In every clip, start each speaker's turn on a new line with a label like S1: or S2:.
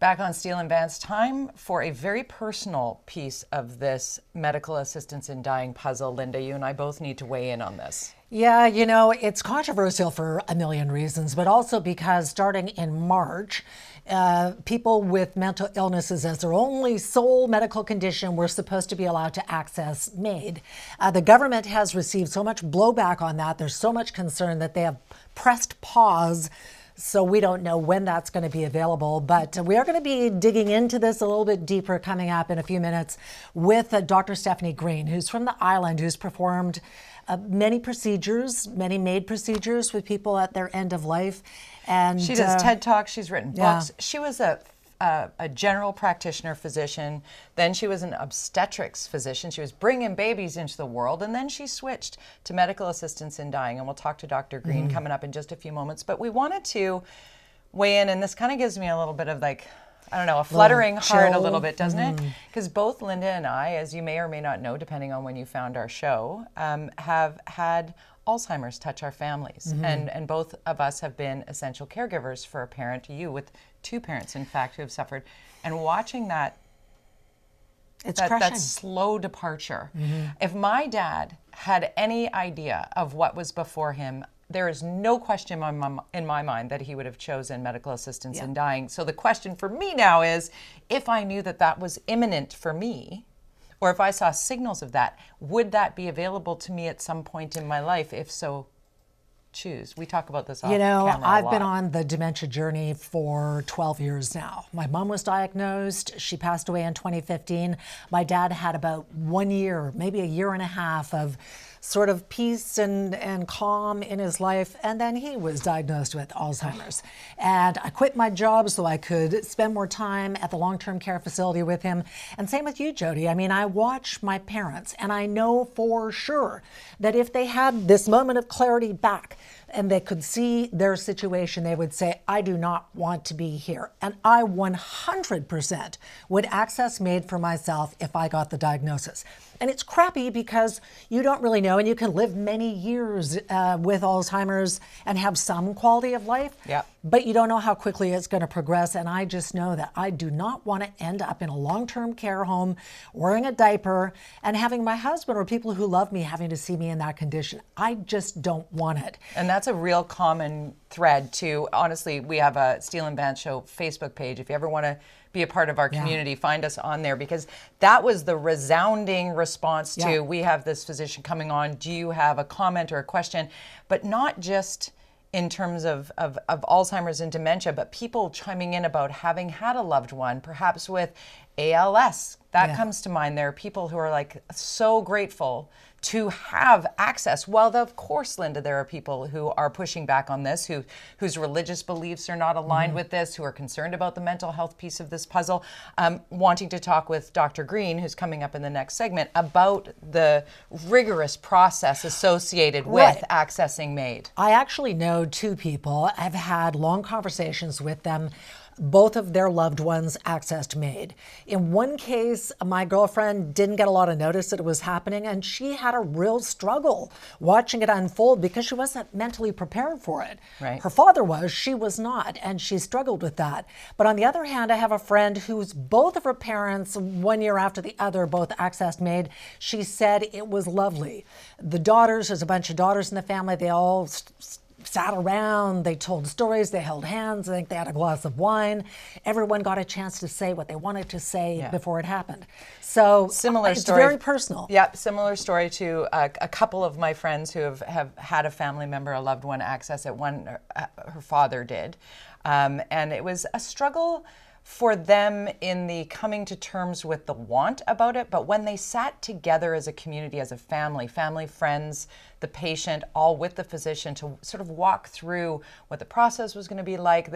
S1: Back on Steel and Vance, time for a very personal piece of this medical assistance in dying puzzle. Lynda, you and I both need to weigh in on this.
S2: Yeah, you know, it's controversial for a million reasons, but also because starting in March, people with mental illnesses as their only sole medical condition were supposed to be allowed to access MAiD. The government has received so much blowback on that. There's so much concern that they have pressed pause. So we don't know when that's going to be available, but we are going to be digging into this a little bit deeper coming up in a few minutes with Dr. Stephanie Green, who's from the island, who's performed many procedures, many MAiD procedures with people at their end of life. And
S1: she does TED Talks, she's written books. She was a general practitioner physician, then she was an obstetrics physician. She was bringing babies into the world, and then she switched to medical assistance in dying, and we'll talk to Dr. Green coming up in just a few moments. But we wanted to weigh in, and this kind of gives me a little bit of like, I don't know, a fluttering heart a little bit, doesn't it? Because both Lynda and I, as you may or may not know, depending on when you found our show, have had Alzheimer's touch our families. And both of us have been essential caregivers for a parent, you with two parents, in fact, who have suffered. And watching that, that slow departure. If my dad had any idea of what was before him, there is no question in my mind that he would have chosen medical assistance in dying. So the question for me now is, if I knew that that was imminent for me, or if I saw signals of that, would that be available to me at some point in my life? If so, choose. We talk about this off camera a lot.
S2: I've been on the dementia journey for 12 years now. My mom was diagnosed. She passed away in 2015. My dad had about 1 year, maybe a year and a half of sort of peace and calm in his life, and then he was diagnosed with Alzheimer's. And I quit my job so I could spend more time at the long-term care facility with him. And same with you, Jody. I mean, I watch my parents, and I know for sure that if they had this moment of clarity back and they could see their situation, they would say, I do not want to be here. And I 100% would access MAiD for myself if I got the diagnosis. And it's crappy because you don't really know, and you can live many years with Alzheimer's and have some quality of life, but you don't know how quickly it's going to progress. And I just know that I do not want to end up in a long-term care home wearing a diaper and having my husband or people who love me having to see me in that condition. I just don't want it.
S1: And that's a real common thread too. Honestly, we have a Steel and Vance Show Facebook page. If you ever want to be a part of our community, find us on there, because that was the resounding response to, we have this physician coming on, do you have a comment or a question? But not just in terms of Alzheimer's and dementia, but people chiming in about having had a loved one, perhaps with ALS. That comes to mind. There are people who are like so grateful to have access. Well, of course, Lynda, there are people who are pushing back on this, whose religious beliefs are not aligned with this, who are concerned about the mental health piece of this puzzle, wanting to talk with Dr. Green, who's coming up in the next segment, about the rigorous process associated with accessing MAiD.
S2: I actually know two people. I've had long conversations with them. Both of their loved ones accessed MAiD. In one case, my girlfriend didn't get a lot of notice that it was happening, and she had a real struggle watching it unfold because she wasn't mentally prepared for it. Her father was, she was not, and she struggled with that. But on the other hand, I have a friend whose both of her parents, 1 year after the other, both accessed MAiD. She said it was lovely. The daughters, there's a bunch of daughters in the family, they all sat around, they told stories, they held hands, I think they had a glass of wine. Everyone got a chance to say what they wanted to say before it happened. So
S1: similar
S2: it's
S1: story.
S2: Very personal.
S1: Yeah, similar story to a couple of my friends who have had a family member, a loved one, access it. One, her father did. And it was a struggle for them in the coming to terms with the want about it, but when they sat together as a community, as a family, friends, the patient, all with the physician to sort of walk through what the process was going to be like.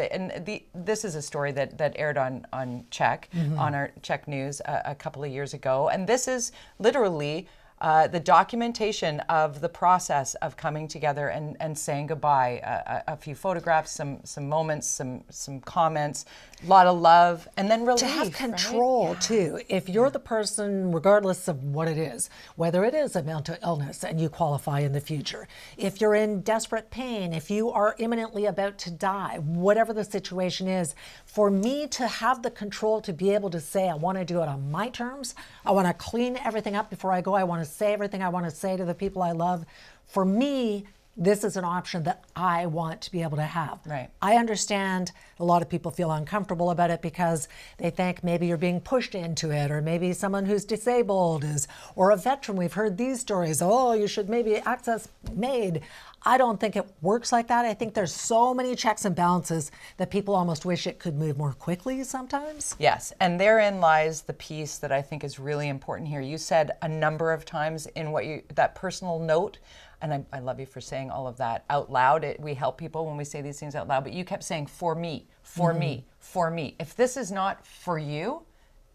S1: This is a story that aired on Czech, on our Czech News a couple of years ago, and this is literally the documentation of the process of coming together and saying goodbye, a few photographs, some moments, some comments, a lot of love, and then relief.
S2: To have control,
S1: right?
S2: too. If you're the person, regardless of what it is, whether it is a mental illness and you qualify in the future, if you're in desperate pain, if you are imminently about to die, whatever the situation is, for me to have the control to be able to say, I want to do it on my terms, I want to clean everything up before I go, I want to say everything I want to say to the people I love, for me, this is an option that I want to be able to have.
S1: Right.
S2: I understand a lot of people feel uncomfortable about it because they think maybe you're being pushed into it, or maybe someone who's disabled is, or a veteran. We've heard these stories. Oh, you should maybe access MAiD. I don't think it works like that. I think there's so many checks and balances that people almost wish it could move more quickly sometimes.
S1: Yes, and therein lies the piece that I think is really important here. You said a number of times in that personal note, and I love you for saying all of that out loud. We help people when we say these things out loud, but you kept saying, for me, for me, for me. If this is not for you,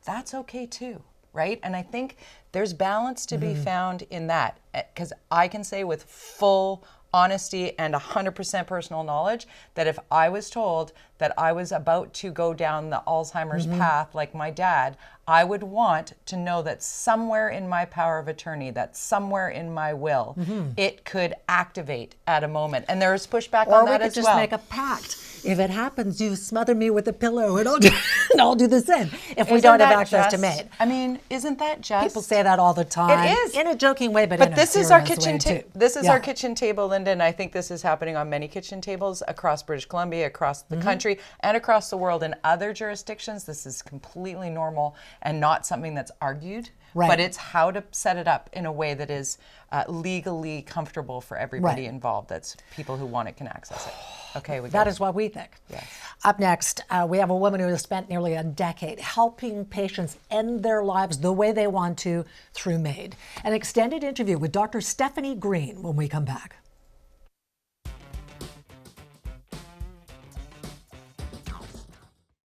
S1: that's okay too, right? And I think there's balance to be found in that, because I can say with full honesty and 100% personal knowledge that if I was told that I was about to go down the Alzheimer's path like my dad, I would want to know that somewhere in my power of attorney, that somewhere in my will, it could activate at a moment. And there is pushback on that as well.
S2: Or we could just make a pact. If it happens, you smother me with a pillow and I'll do the same. If we don't have access to MAiD.
S1: I mean, isn't that just?
S2: People say that all the time.
S1: It is.
S2: In a joking way, but in a
S1: this is our
S2: serious
S1: kitchen
S2: way, too.
S1: This is our kitchen table, Lynda, and I think this is happening on many kitchen tables across British Columbia, across the country, and across the world. In other jurisdictions, this is completely normal and not something that's argued.
S2: Right.
S1: But it's how to set it up in a way that is legally comfortable for everybody involved. That's people who want it can access it. Okay,
S2: that is what we think.
S1: Yes.
S2: Up next, we have a woman who has spent nearly a decade helping patients end their lives the way they want to through MAiD. An extended interview with Dr. Stephanie Green when we come back.